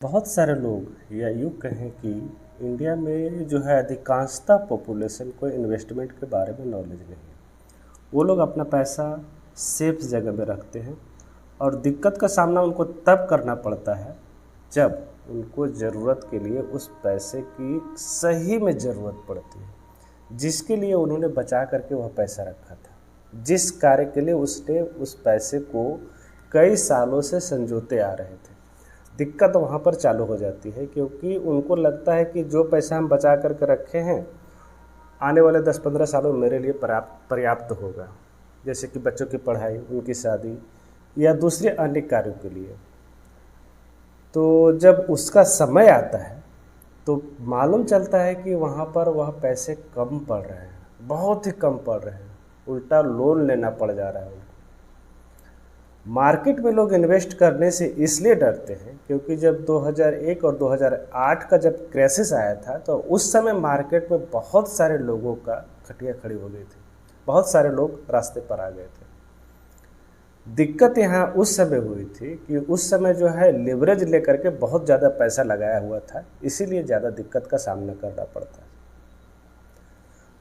बहुत सारे लोग या यूँ कहें कि इंडिया में जो है अधिकांशतः पॉपुलेशन को इन्वेस्टमेंट के बारे में नॉलेज नहीं है। वो लोग अपना पैसा सेफ जगह में रखते हैं और दिक्कत का सामना उनको तब करना पड़ता है जब उनको ज़रूरत के लिए उस पैसे की सही में ज़रूरत पड़ती है, जिसके लिए उन्होंने बचा करके वह पैसा रखा था, जिस कार्य के लिए उसने उस पैसे को कई सालों से संजोते आ रहे थे। दिक्कत वहाँ पर चालू हो जाती है क्योंकि उनको लगता है कि जो पैसा हम बचा करके रखे हैं आने वाले 10-15 सालों में मेरे लिए पर्याप्त होगा, जैसे कि बच्चों की पढ़ाई, उनकी शादी या दूसरे अन्य कार्यों के लिए। तो जब उसका समय आता है तो मालूम चलता है कि वहाँ पर वह पैसे कम पड़ रहे हैं, बहुत ही कम पड़ रहे हैं, उल्टा लोन लेना पड़ जा रहा है उनको। मार्केट में लोग इन्वेस्ट करने से इसलिए डरते हैं क्योंकि जब 2001 और 2008 का जब क्राइसिस आया था तो उस समय मार्केट में बहुत सारे लोगों का खटिया खड़ी हो गई थी, बहुत सारे लोग रास्ते पर आ गए थे। दिक्कत यहाँ उस समय हुई थी कि उस समय जो है लिवरेज लेकर के बहुत ज़्यादा पैसा लगाया हुआ था, इसीलिए ज़्यादा दिक्कत का सामना करना पड़ता है।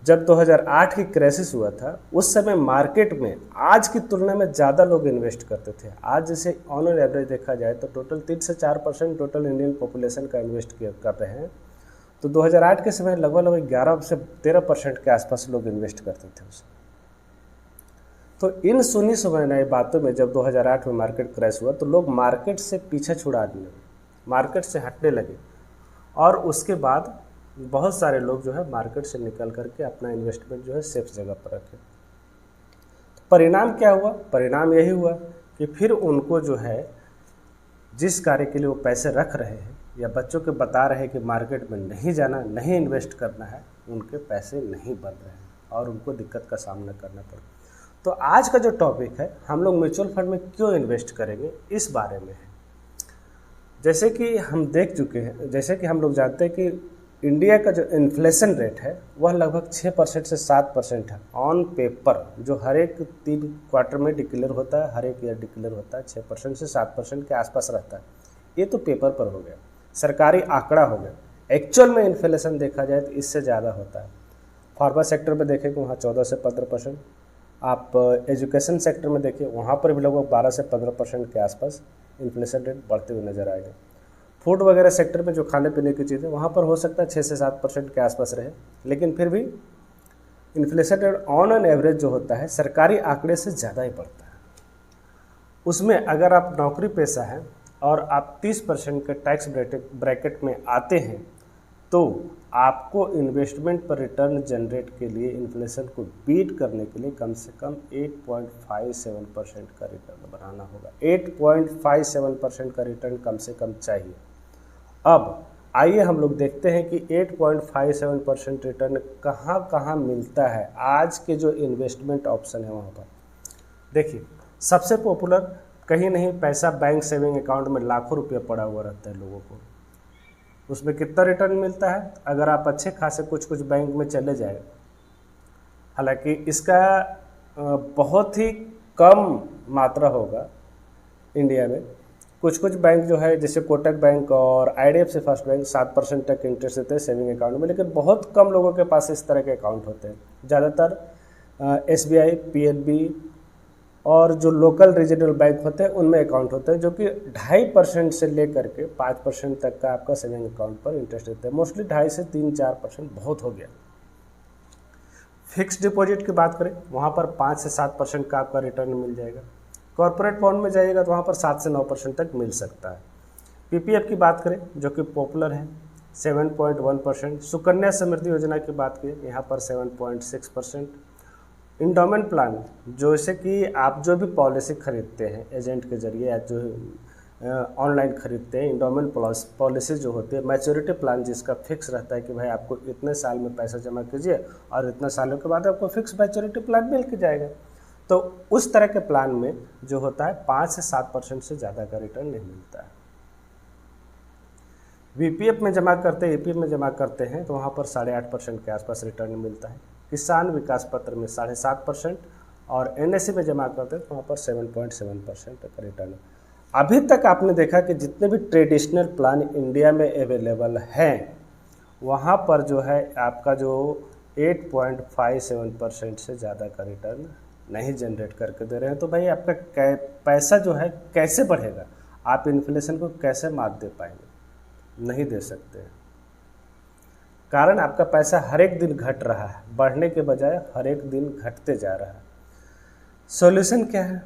जब 2008 की क्राइसिस हुआ था उस समय मार्केट में आज की तुलना में ज़्यादा लोग इन्वेस्ट करते थे। आज जैसे ऑन एन एवरेज देखा जाए तो टोटल 3 से 4% टोटल इंडियन पॉपुलेशन का इन्वेस्ट कर रहे हैं। तो 2008 के समय लगभग 11 से 13% के आसपास लोग इन्वेस्ट करते थे उसमें। तो इन सुनी सुनाई बातों में जब 2008 में मार्केट क्रैश हुआ तो लोग मार्केट से पीछे छुड़ाने लगे, मार्केट से हटने लगे और उसके बाद बहुत सारे लोग जो है मार्केट से निकल करके अपना इन्वेस्टमेंट जो है सेफ जगह पर रखे। तो परिणाम क्या हुआ? परिणाम यही हुआ कि फिर उनको जो है जिस कार्य के लिए वो पैसे रख रहे हैं या बच्चों के बता रहे हैं कि मार्केट में नहीं जाना, नहीं इन्वेस्ट करना है, उनके पैसे नहीं बन रहे हैं और उनको दिक्कत का सामना करना पड़ा। तो आज का जो टॉपिक है, हम लोग म्यूचुअल फंड में क्यों इन्वेस्ट करेंगे, इस बारे में है। जैसे कि हम देख चुके हैं, जैसे कि हम लोग जानते हैं कि इंडिया का जो इन्फ्लेशन रेट है वह लगभग 6% से 7% है ऑन पेपर, जो हर एक 3 क्वार्टर में डिक्लेयर होता है, हर एक ईयर डिक्लेयर होता है, 6% से 7% के आसपास रहता है। ये तो पेपर पर हो गया, सरकारी आंकड़ा हो गया। एक्चुअल में इन्फ्लेशन देखा जाए तो इससे ज़्यादा होता है। फार्मा सेक्टर में देखें तो वहाँ 14 से 15%, आप एजुकेशन सेक्टर में देखिए वहाँ पर भी लगभग 12 से 15% के आसपास इन्फ्लेशन रेट बढ़ते हुए नजर आएगा। फूड वगैरह सेक्टर में जो खाने पीने की चीज़ें, वहाँ पर हो सकता है 6 से 7% के आसपास रहे, लेकिन फिर भी inflation rate on an average जो होता है सरकारी आंकड़े से ज़्यादा ही बढ़ता है। उसमें अगर आप नौकरी पेशा हैं और आप 30% के टैक्स ब्रैकेट में आते हैं तो आपको इन्वेस्टमेंट पर रिटर्न जनरेट के लिए इन्फ्लेशन को बीट करने के लिए कम से कम 8.57% का रिटर्न बनाना होगा। 8.57% का रिटर्न कम से कम चाहिए। अब आइए हम लोग देखते हैं कि 8.57% रिटर्न कहाँ कहाँ मिलता है। आज के जो इन्वेस्टमेंट ऑप्शन है वहाँ पर देखिए, सबसे पॉपुलर कहीं नहीं पैसा बैंक सेविंग अकाउंट में लाखों रुपये पड़ा हुआ रहता है लोगों को। उसमें कितना रिटर्न मिलता है? अगर आप अच्छे खासे कुछ बैंक में चले जाए, हालांकि इसका बहुत ही कम मात्रा होगा इंडिया में। कुछ बैंक जो है जैसे कोटक बैंक और IDFC फर्स्ट बैंक 7% तक इंटरेस्ट देते हैं सेविंग अकाउंट में, लेकिन बहुत कम लोगों के पास इस तरह के अकाउंट होते हैं। ज़्यादातर SBI, PNB और जो लोकल रीजनल बैंक होते हैं उनमें अकाउंट होते हैं जो कि 2.5% से लेकर के 5% तक का आपका सेविंग अकाउंट पर इंटरेस्ट देते हैं। मोस्टली 2.5 से 3-4% बहुत हो गया। फिक्स डिपॉजिट की बात करें, वहाँ पर 5 से 7% का आपका रिटर्न मिल जाएगा। कॉर्पोरेट बॉन्ड में जाइएगा तो वहाँ पर 7 से 9% तक मिल सकता है। PPF की बात करें जो कि पॉपुलर है, 7.1%। सुकन्या समृद्धि योजना की बात करें, यहाँ पर 7.6%। इंडोमेंट प्लान, जैसे कि आप जो भी पॉलिसी खरीदते हैं एजेंट के जरिए या जो ऑनलाइन खरीदते हैं, इंडोमेंट पॉलिसी जो होती है, मैच्योरिटी प्लान जिसका फिक्स रहता है कि भाई आपको इतने साल में पैसा जमा कीजिए और इतने सालों के बाद आपको फिक्स मैच्योरिटी प्लान मिल के जाएगा। तो उस तरह के प्लान में जो होता है 5 से 7% से ज़्यादा का रिटर्न नहीं मिलता है। VPF में जमा करते हैं, EPF में जमा करते हैं तो वहाँ पर 8.5% के आसपास रिटर्न मिलता है। किसान विकास पत्र में 7.5% और NSE में जमा करते हैं तो वहाँ पर 7.7% का रिटर्न। अभी तक आपने देखा कि जितने भी ट्रेडिशनल प्लान इंडिया में अवेलेबल हैं वहाँ पर जो है आपका जो 8.57% से ज़्यादा का रिटर्न नहीं जनरेट करके दे रहे हैं। तो भाई आपका पैसा जो है कैसे बढ़ेगा, आप इन्फ्लेशन को कैसे मात दे पाएंगे, नहीं दे सकते। कारण आपका पैसा हर एक दिन घट रहा है, बढ़ने के बजाय हर एक दिन घटते जा रहा है। सॉल्यूशन क्या है?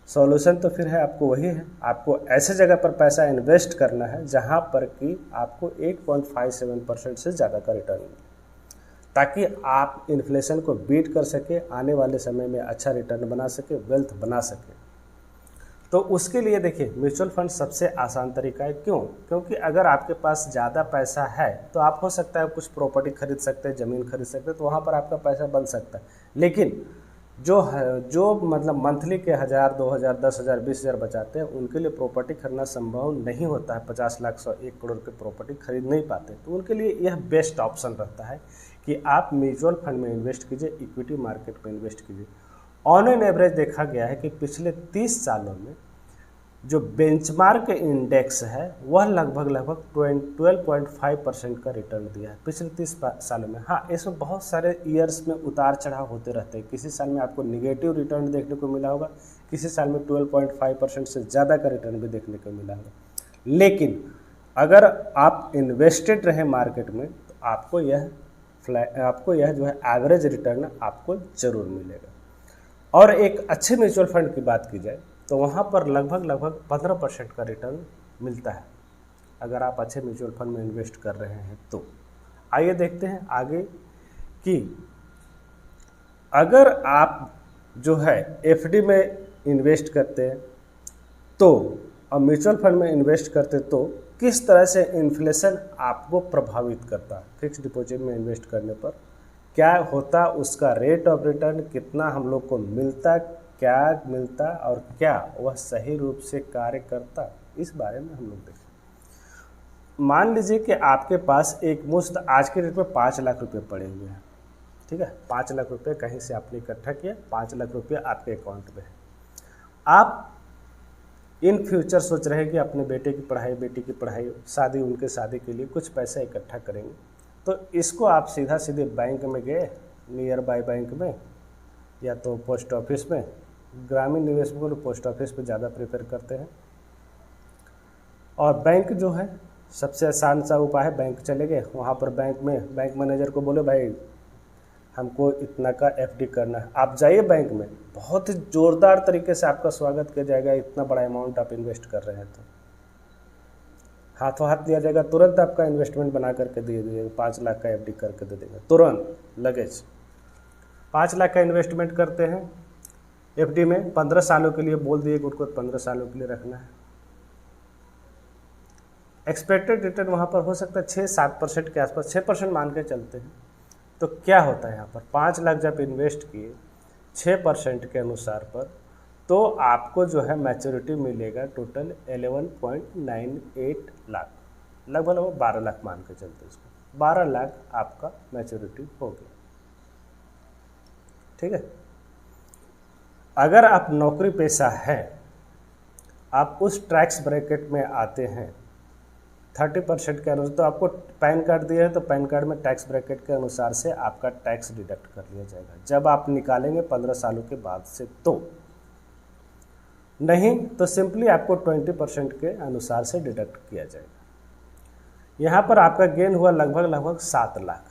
सॉल्यूशन तो फिर है आपको वही है, आपको ऐसे जगह पर पैसा इन्वेस्ट करना है जहां पर कि आपको 8.57% से ज़्यादा का रिटर्न मिले, ताकि आप इन्फ्लेशन को बीट कर सके, आने वाले समय में अच्छा रिटर्न बना सके, वेल्थ बना सके। तो उसके लिए देखिए म्यूचुअल फंड सबसे आसान तरीका है। क्यों? क्योंकि अगर आपके पास ज़्यादा पैसा है तो आप हो सकता है कुछ प्रॉपर्टी खरीद सकते हैं, ज़मीन खरीद सकते हैं, तो वहाँ पर आपका पैसा बन सकता है। लेकिन जो मतलब मंथली के 1000, 2000, 10,000, 20,000 बचाते हैं, उनके लिए प्रॉपर्टी खरीदना संभव नहीं होता है। 50 लाख 100 1 करोड़ की प्रॉपर्टी खरीद नहीं पाते, तो उनके लिए यह बेस्ट ऑप्शन रहता है कि आप म्यूचुअल फंड में इन्वेस्ट कीजिए, इक्विटी मार्केट में इन्वेस्ट कीजिए। ऑन एन एवरेज देखा गया है कि पिछले 30 सालों में जो बेंचमार्क इंडेक्स है वह लगभग 12.5% का रिटर्न दिया है पिछले 30 सालों में। हाँ, इसमें बहुत सारे ईयर्स में उतार चढ़ाव होते रहते हैं। किसी साल में आपको निगेटिव रिटर्न देखने को मिला होगा, किसी साल में 12.5% से ज़्यादा का रिटर्न भी देखने को मिला होगा। लेकिन अगर आप इन्वेस्टेड रहे मार्केट में तो आपको यह जो है एवरेज रिटर्न आपको ज़रूर मिलेगा। और एक अच्छे म्यूचुअल फंड की बात की जाए तो वहाँ पर लगभग 15% का रिटर्न मिलता है अगर आप अच्छे म्यूचुअल फंड में इन्वेस्ट कर रहे हैं तो। आइए देखते हैं आगे कि अगर आप जो है एफडी में इन्वेस्ट करते हैं तो और म्यूचुअल फंड में इन्वेस्ट करते तो किस तरह से इन्फ्लेशन आपको प्रभावित करता है। फिक्स डिपॉजिट में इन्वेस्ट करने पर क्या होता, उसका रेट ऑफ रिटर्न कितना हम लोग को मिलता, क्या मिलता और क्या वह सही रूप से कार्य करता, इस बारे में हम लोग देखें। मान लीजिए कि आपके पास एक मुश्त आज के रेट में 5 लाख रुपए पड़े हुए हैं, ठीक है। 5 लाख रुपए कहीं से आपने इकट्ठा किया, 5 लाख रुपए आपके अकाउंट में है। आप इन फ्यूचर सोच रहे हैं कि अपने बेटे की पढ़ाई, बेटी की पढ़ाई, शादी, उनके शादी के लिए कुछ पैसा इकट्ठा करेंगे। तो इसको आप सीधा सीधे बैंक में गए, नियर बाय बैंक में या तो पोस्ट ऑफिस में। ग्रामीण निवेशकों को पोस्ट ऑफिस पे ज़्यादा प्रेफर करते हैं। और बैंक जो है सबसे आसान सा उपाय है, बैंक चले गए, वहाँ पर बैंक मैनेजर को बोले भाई हमको इतना का एफडी करना है। आप जाइए बैंक में, बहुत ही ज़ोरदार तरीके से आपका स्वागत किया जाएगा। इतना बड़ा अमाउंट आप इन्वेस्ट कर रहे हैं तो हाथों हाथ दिया जाएगा, तुरंत आपका इन्वेस्टमेंट बना करके दे दिएगा। 5 लाख का एफडी करके दे देंगे तुरंत लगेज। 5 लाख का इन्वेस्टमेंट करते हैं एफडी में, 15 सालों के लिए बोल दिए, उनको 15 सालों के लिए रखना है। एक्सपेक्टेड रिटर्न वहाँ पर हो सकता है 6-7% के आसपास, 6% मान के चलते हैं। तो क्या होता है यहाँ पर 5 लाख जब इन्वेस्ट किए 6% के अनुसार पर, तो आपको जो है मैच्योरिटी मिलेगा टोटल 11.98 लाख, लगभग 12 लाख मान के चलते इसको, 12 लाख आपका मैच्योरिटी हो गया, ठीक है। अगर आप नौकरी पेशा है, आप उस टैक्स ब्रैकेट में आते हैं 30% के अनुसार, तो आपको पैन कार्ड दिया है तो पैन कार्ड में टैक्स ब्रैकेट के अनुसार से आपका टैक्स डिडक्ट कर लिया जाएगा जब आप निकालेंगे 15 सालों के बाद से। तो नहीं तो सिंपली आपको 20% के अनुसार से डिडक्ट किया जाएगा। यहाँ पर आपका गेन हुआ लगभग 7 लाख।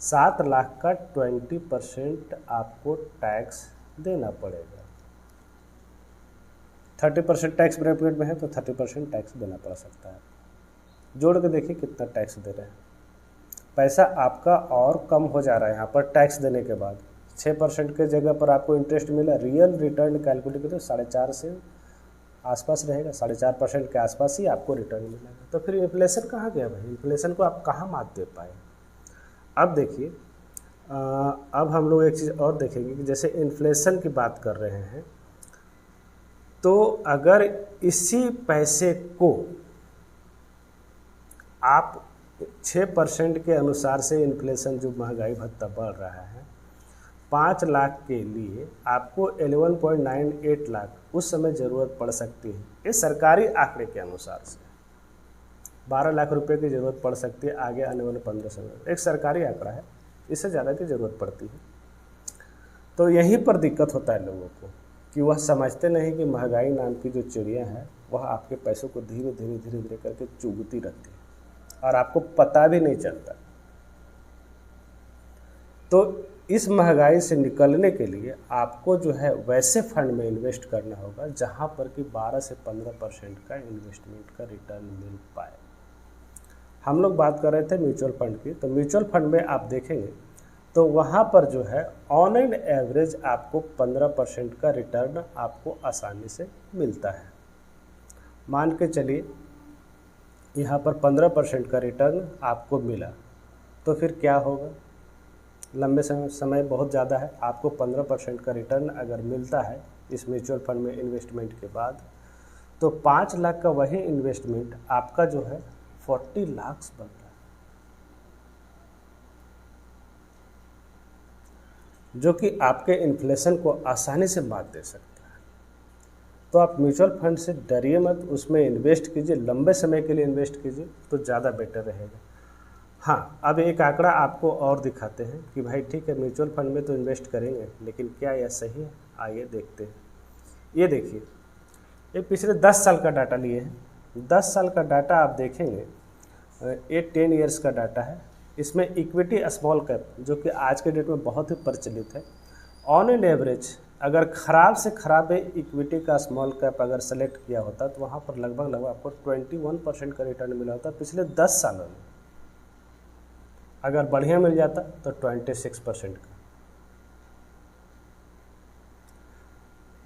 7 लाख का 20% आपको टैक्स देना पड़ेगा। 30% टैक्स ब्रैकेट में है तो 30% टैक्स देना पड़ सकता है। जोड़ के देखिए कितना टैक्स दे रहे हैं। पैसा आपका और कम हो जा रहा है यहाँ पर टैक्स देने के बाद। 6% के जगह पर आपको इंटरेस्ट मिला, रियल रिटर्न कैलकुलेट करें तो 4.5 से आसपास रहेगा, 4.5% के आसपास ही आपको रिटर्न मिलेगा। तो फिर इन्फ्लेशन कहाँ गया भाई? इन्फ्लेशन को आप कहाँ मात दे पाए? अब देखिए, अब हम लोग एक चीज़ और देखेंगे कि जैसे इन्फ्लेशन की बात कर रहे हैं, तो अगर इसी पैसे को आप 6% के अनुसार से इन्फ्लेशन जो महंगाई भत्ता बढ़ रहा है, 5 लाख के लिए आपको 11.98 लाख उस समय ज़रूरत पड़ सकती है। ये सरकारी आंकड़े के अनुसार से 12 लाख रुपए की ज़रूरत पड़ सकती है आगे आने वाले 15 समय में। एक सरकारी आंकड़ा है, इससे ज़्यादा की ज़रूरत पड़ती है। तो यहीं पर दिक्कत होता है लोगों को कि वह समझते नहीं कि महंगाई नाम की जो चिड़िया है वह आपके पैसों को धीरे धीरे धीरे धीरे करके चुगती रहती है और आपको पता भी नहीं चलता। तो इस महंगाई से निकलने के लिए आपको जो है वैसे फंड में इन्वेस्ट करना होगा जहां पर कि 12 से 15% का इन्वेस्टमेंट का रिटर्न मिल पाए। हम लोग बात कर रहे थे म्यूचुअल फंड की, तो म्यूचुअल फंड में आप देखेंगे तो वहाँ पर जो है ऑन एन एवरेज आपको 15% का रिटर्न आपको आसानी से मिलता है। मान के चलिए यहाँ पर 15% का रिटर्न आपको मिला, तो फिर क्या होगा? लंबे समय बहुत ज़्यादा है, आपको 15% का रिटर्न अगर मिलता है इस म्यूचुअल फंड में इन्वेस्टमेंट के बाद, तो 5 लाख का वही इन्वेस्टमेंट आपका जो है 40 लाख बनता है, जो कि आपके इन्फ्लेशन को आसानी से मात दे सकता है। तो आप म्यूचुअल फंड से डरिए मत, उसमें इन्वेस्ट कीजिए, लंबे समय के लिए इन्वेस्ट कीजिए तो ज़्यादा बेटर रहेगा। हाँ, अब एक आंकड़ा आपको और दिखाते हैं कि भाई ठीक है म्यूचुअल फंड में तो इन्वेस्ट करेंगे, लेकिन क्या यह सही है? आइए देखते हैं। ये देखिए, ये पिछले 10 साल का डाटा लिए हैं। 10 साल का डाटा आप देखेंगे, ये 10 ईयर्स का डाटा है। इसमें इक्विटी स्मॉल कैप, जो कि आज के डेट में बहुत ही प्रचलित है, ऑन एन एवरेज अगर ख़राब से ख़राब इक्विटी का स्मॉल कैप अगर सेलेक्ट किया होता तो वहाँ पर लगभग आपको 21% का रिटर्न मिला होता पिछले 10 सालों में। अगर बढ़िया मिल जाता तो 26% का।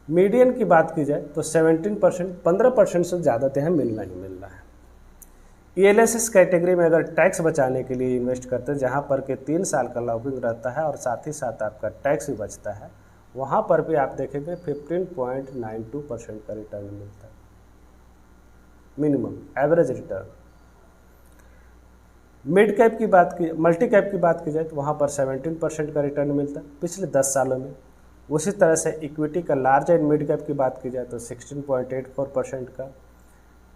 मीडियन की बात की जाए तो 17%, 15% से ज़्यादा तो है मिलना ही मिलना है। ELSS कैटेगरी में अगर टैक्स बचाने के लिए इन्वेस्ट करते हैं, जहाँ पर के 3 साल का लॉकिंग रहता है और साथ ही साथ आपका टैक्स भी बचता है, वहाँ पर भी आप देखेंगे 15.92% का रिटर्न मिलता है minimum average return. Mid cap की बात की, मल्टी कैप की बात की जाए तो वहाँ पर 17% का रिटर्न मिलता है पिछले 10 सालों में। उसी तरह से इक्विटी का लार्ज एंड मिड कैप की बात की जाए तो 16.84% का।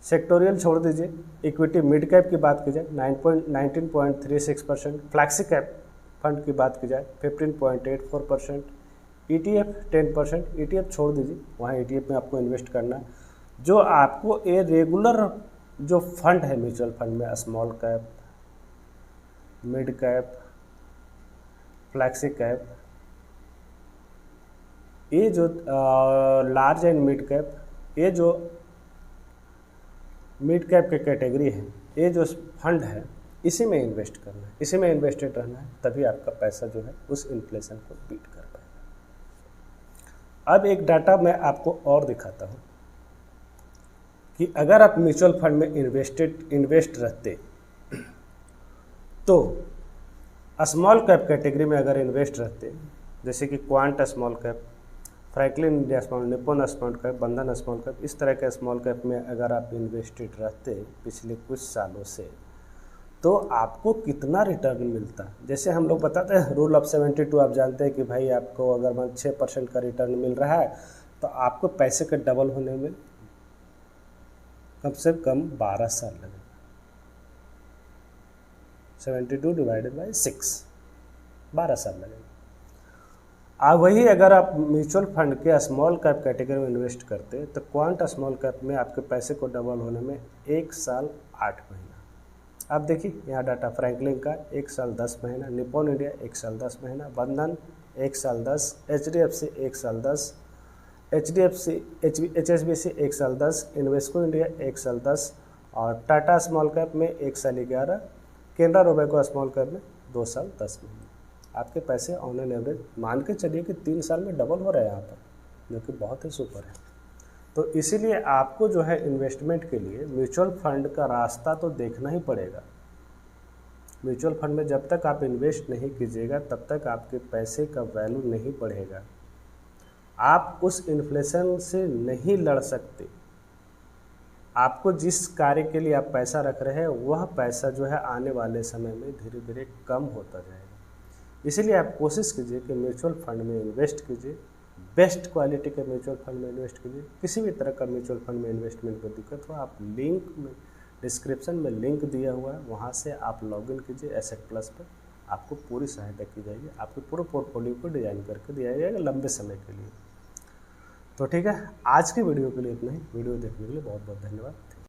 सेक्टोरियल छोड़ दीजिए, इक्विटी मिड कैप की बात की जाए 19.36%। फ्लैक्सी कैप फंड की बात की जाए 15.84%। ETF 10%। ETF छोड़ दीजिए, वहाँ ETF में आपको इन्वेस्ट करना है। जो आपको ये रेगुलर जो फंड है म्यूचुअल फंड में, small cap, mid cap, flexi cap, ये जो लार्ज एंड मिड कैप, ये जो मिड कैप के कैटेगरी है, ये जो फंड है, इसी में इन्वेस्ट करना है, इसी में इन्वेस्टेड रहना है, तभी आपका पैसा जो है उस इन्फ्लेशन को बीट कर पाएगा। अब एक डाटा मैं आपको और दिखाता हूँ कि अगर आप म्यूचुअल फंड में इन्वेस्ट रहते तो स्मॉल कैप कैटेगरी में अगर इन्वेस्ट रहते, जैसे कि quant small cap, Franklin India small, Nippon small cap, बंधन स्मॉल कैप, इस तरह के स्मॉल कैप में अगर आप इन्वेस्टेड रहते पिछले कुछ सालों से, तो आपको कितना रिटर्न मिलता। जैसे हम लोग बताते हैं रूल ऑफ 72, आप जानते हैं कि भाई आपको अगर 6% का रिटर्न मिल रहा है तो आपको पैसे के डबल होने में कम से कम 12 साल लगेगा। 72 डिवाइडेड बाई 6, 12 साल लगेगा। वही अगर आप म्यूचुअल फंड के स्मॉल कैप कैटेगरी में इन्वेस्ट करते तो क्वांट स्मॉल कैप में आपके पैसे को डबल होने में 1 साल 8 महीना। आप देखिए यहाँ डाटा फ्रैंकलिन का 1 साल 10 महीना, निप्पॉन इंडिया 1 साल 10 महीना, बंधन 1 साल 10, HDFC 1 साल 10, HSBC 1 साल 10, इन्वेस्को इंडिया 1 साल 10 और टाटा स्मॉल कैप में 1 साल 11, केनरा रोबेको स्मॉल कैप में 2 साल 10 महीने। आपके पैसे ऑन एन एवरेज मान के चलिए कि 3 साल में डबल हो रहे हैं यहाँ पर, जो कि बहुत ही सुपर है। तो इसीलिए आपको जो है इन्वेस्टमेंट के लिए म्यूचुअल फंड का रास्ता तो देखना ही पड़ेगा। म्यूचुअल फंड में जब तक आप इन्वेस्ट नहीं कीजिएगा तब तक आपके पैसे का वैल्यू नहीं बढ़ेगा। आप उस इन्फ्लेशन से नहीं लड़ सकते। आपको जिस कार्य के लिए आप पैसा रख रहे हैं वह पैसा जो है आने वाले समय में धीरे धीरे कम होता जाएगा। इसीलिए आप कोशिश कीजिए कि म्यूचुअल फंड में इन्वेस्ट कीजिए, बेस्ट क्वालिटी के म्यूचुअल फंड में इन्वेस्ट कीजिए। किसी भी तरह का म्यूचुअल फंड में इन्वेस्टमेंट को दिक्कत हो, आप लिंक में डिस्क्रिप्शन में लिंक दिया हुआ है, वहाँ से आप लॉगिन कीजिए एसेट प्लस पर। आपको पूरी सहायता की जाएगी, आपके पूरे पोर्टफोलियो को डिजाइन करके दिया जाएगा लंबे समय के लिए। तो ठीक है, आज की वीडियो के लिए इतना ही। वीडियो देखने के लिए बहुत बहुत धन्यवाद।